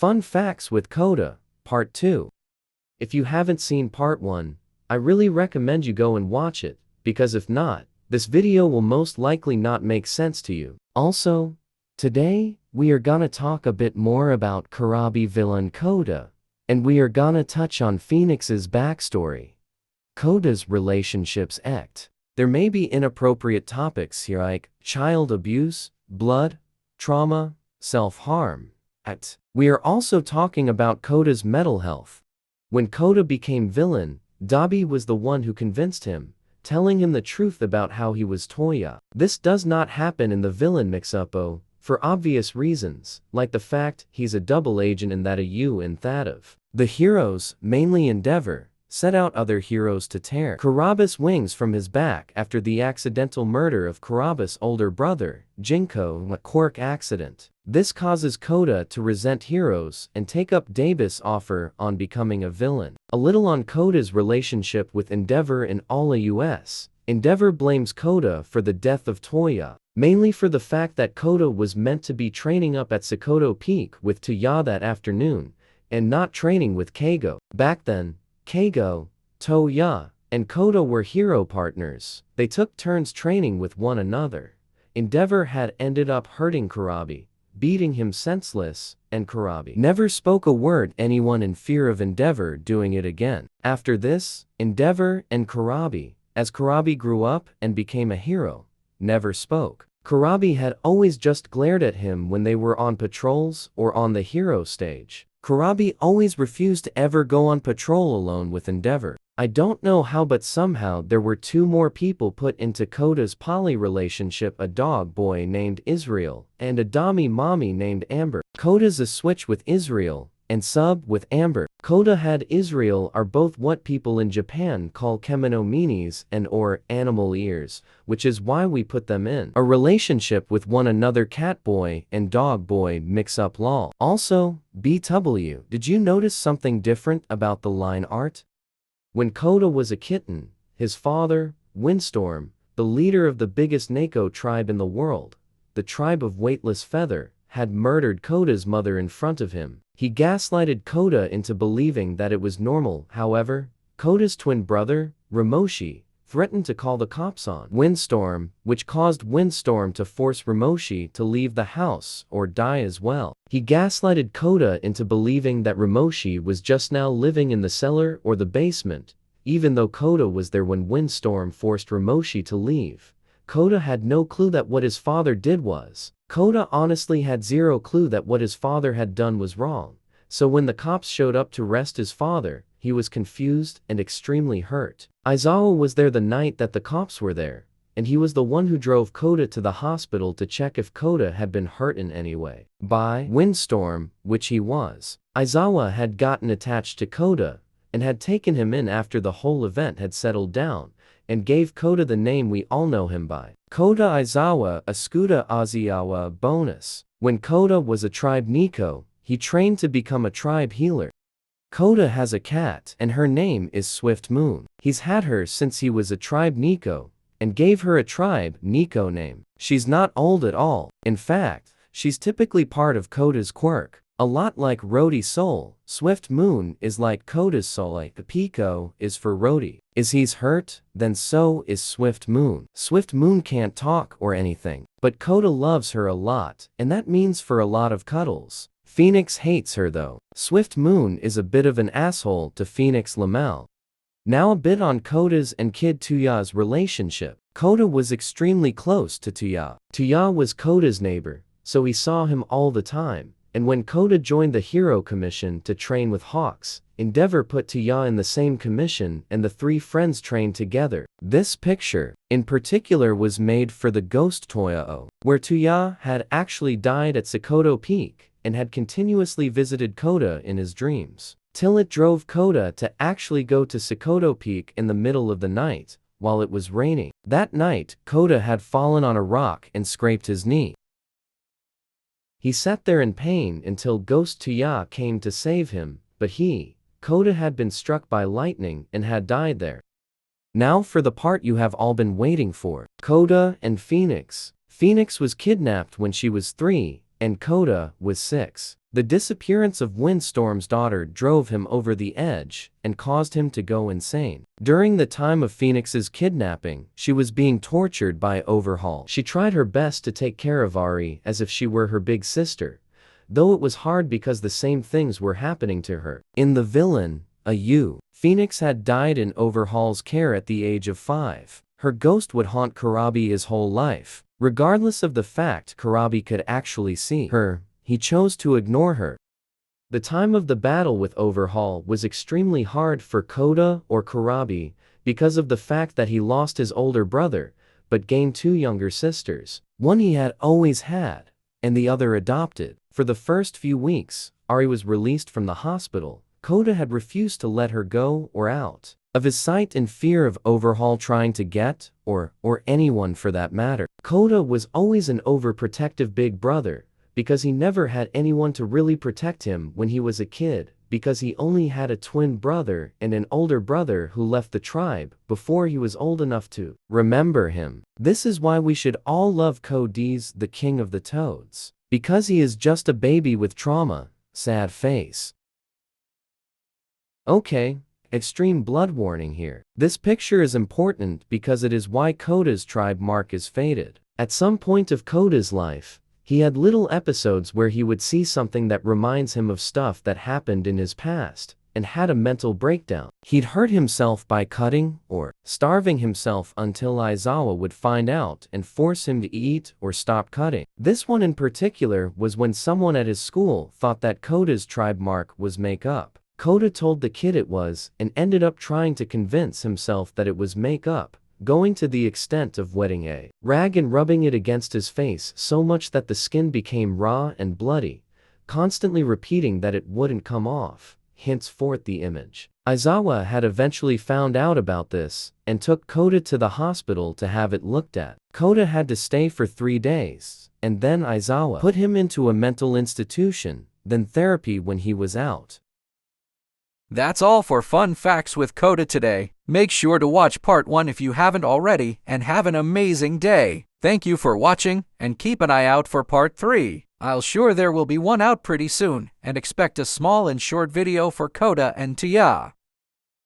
Fun Facts with Koda, Part 2. If you haven't seen Part 1, I really recommend you go and watch it, because if not, this video will most likely not make sense to you. Also, today, we are gonna talk a bit more about Karabi villain Koda, and we are gonna touch on Phoenix's backstory. Koda's relationships act. There may be inappropriate topics here like child abuse, blood, trauma, self-harm. We are also talking about Koda's mental health. When Koda became villain, Dabi was the one who convinced him, telling him the truth about how he was Toya. This does not happen in the villain mix-up for obvious reasons, like the fact he's a double agent and that a U and that of. The heroes, mainly Endeavor, set out other heroes to tear Karabi's wings from his back after the accidental murder of Karabi's older brother, Jinko, in a quirk accident. This causes Koda to resent heroes and take up Dabi's offer on becoming a villain. A little on Koda's relationship with Endeavor in All US. Endeavor blames Koda for the death of Toya, mainly for the fact that Koda was meant to be training up at Sekoto Peak with Toya that afternoon, and not training with Keigo. Back then, Keigo, Toya, and Koda were hero partners. They took turns training with one another. Endeavor had ended up hurting Karabi, beating him senseless, and Karabi never spoke a word anyone in fear of Endeavor doing it again. After this, Endeavor and Karabi, as Karabi grew up and became a hero, never spoke. Karabi had always just glared at him when they were on patrols or on the hero stage. Karabi always refused to ever go on patrol alone with Endeavor. I don't know how, but somehow there were two more people put into Koda's poly relationship, a dog boy named Israel and a dummy mommy named Amber. Koda's a switch with Israel and sub with Amber. Koda had Israel are both what people in Japan call kemono minis and or animal ears, which is why we put them in a relationship with one another. Cat boy and dog boy mix up lol. Also, BW, did you notice something different about the line art? When Koda was a kitten, his father, Windstorm, the leader of the biggest Neko tribe in the world, the tribe of Weightless Feather, had murdered Koda's mother in front of him. He gaslighted Koda into believing that it was normal. However, Koda's twin brother, Ramoshi, threatened to call the cops on Windstorm, which caused Windstorm to force Ramoshi to leave the house or die as well. He gaslighted Koda into believing that Ramoshi was just now living in the cellar or the basement, even though Koda was there when Windstorm forced Ramoshi to leave. Koda had no clue that what his father did was. Koda honestly had zero clue that what his father had done was wrong. So when the cops showed up to arrest his father, he was confused and extremely hurt. Aizawa was there the night that the cops were there, and he was the one who drove Koda to the hospital to check if Koda had been hurt in any way by Windstorm, which he was. Aizawa had gotten attached to Koda and had taken him in after the whole event had settled down, and gave Koda the name we all know him by, Koda Aizawa Asukuda Aziawa bonus. When Koda was a tribe Neko, he trained to become a tribe healer. Koda has a cat, and her name is Swift Moon. He's had her since he was a tribe Neko, and gave her a tribe Neko name. She's not old at all. In fact, she's typically part of Koda's quirk. A lot like Rodi's soul, Swift Moon is like Koda's soul. Like the Pico is for Rodi. Is he's hurt, then so is Swift Moon. Swift Moon can't talk or anything, but Koda loves her a lot, and that means for a lot of cuddles. Phoenix hates her though. Swift Moon is a bit of an asshole to Phoenix Lamel. Now a bit on Koda's and Kid Tuya's relationship. Koda was extremely close to Tuya. Tuya was Koda's neighbor, so he saw him all the time. And when Koda joined the Hero Commission to train with Hawks, Endeavor put Tuya in the same commission and the three friends trained together. This picture, in particular, was made for the Ghost Toya, where Tuya had actually died at Sekoto Peak and had continuously visited Koda in his dreams, till it drove Koda to actually go to Sekoto Peak in the middle of the night, while it was raining. That night, Koda had fallen on a rock and scraped his knee. He sat there in pain until Ghost Tuya came to save him, but Koda had been struck by lightning and had died there. Now for the part you have all been waiting for. Koda and Phoenix. Phoenix was kidnapped when she was 3, and Koda was 6. The disappearance of Windstorm's daughter drove him over the edge and caused him to go insane. During the time of Phoenix's kidnapping, she was being tortured by Overhaul. She tried her best to take care of Ari as if she were her big sister, though it was hard because the same things were happening to her. In The Villain, Phoenix had died in Overhaul's care at the age of 5. Her ghost would haunt Karabi his whole life. Regardless of the fact Karabi could actually see her, he chose to ignore her. The time of the battle with Overhaul was extremely hard for Koda or Karabi because of the fact that he lost his older brother, but gained 2 younger sisters. One he had always had, and the other adopted. For the first few weeks, Ari was released from the hospital. Koda had refused to let her go or out of his sight in fear of Overhaul trying to get, or anyone for that matter. Koda was always an overprotective big brother, because he never had anyone to really protect him when he was a kid, because he only had a twin brother and an older brother who left the tribe before he was old enough to remember him. This is why we should all love Cody's the King of the Toads. Because he is just a baby with trauma, sad face. Okay, extreme blood warning here. This picture is important because it is why Koda's tribe mark is faded. At some point of Koda's life, he had little episodes where he would see something that reminds him of stuff that happened in his past, and had a mental breakdown. He'd hurt himself by cutting or starving himself until Aizawa would find out and force him to eat or stop cutting. This one in particular was when someone at his school thought that Koda's tribe mark was make-up. Koda told the kid it was and ended up trying to convince himself that it was make-up, going to the extent of wetting a rag and rubbing it against his face so much that the skin became raw and bloody, constantly repeating that it wouldn't come off. Henceforth the image. Aizawa had eventually found out about this and took Koda to the hospital to have it looked at. Koda had to stay for 3 days, and then Aizawa put him into a mental institution, then therapy when he was out. That's all for Fun Facts with Koda today. Make sure to watch part 1 if you haven't already, and have an amazing day. Thank you for watching, and keep an eye out for part 3. I'll sure there will be one out pretty soon, and expect a small and short video for Koda and Tia.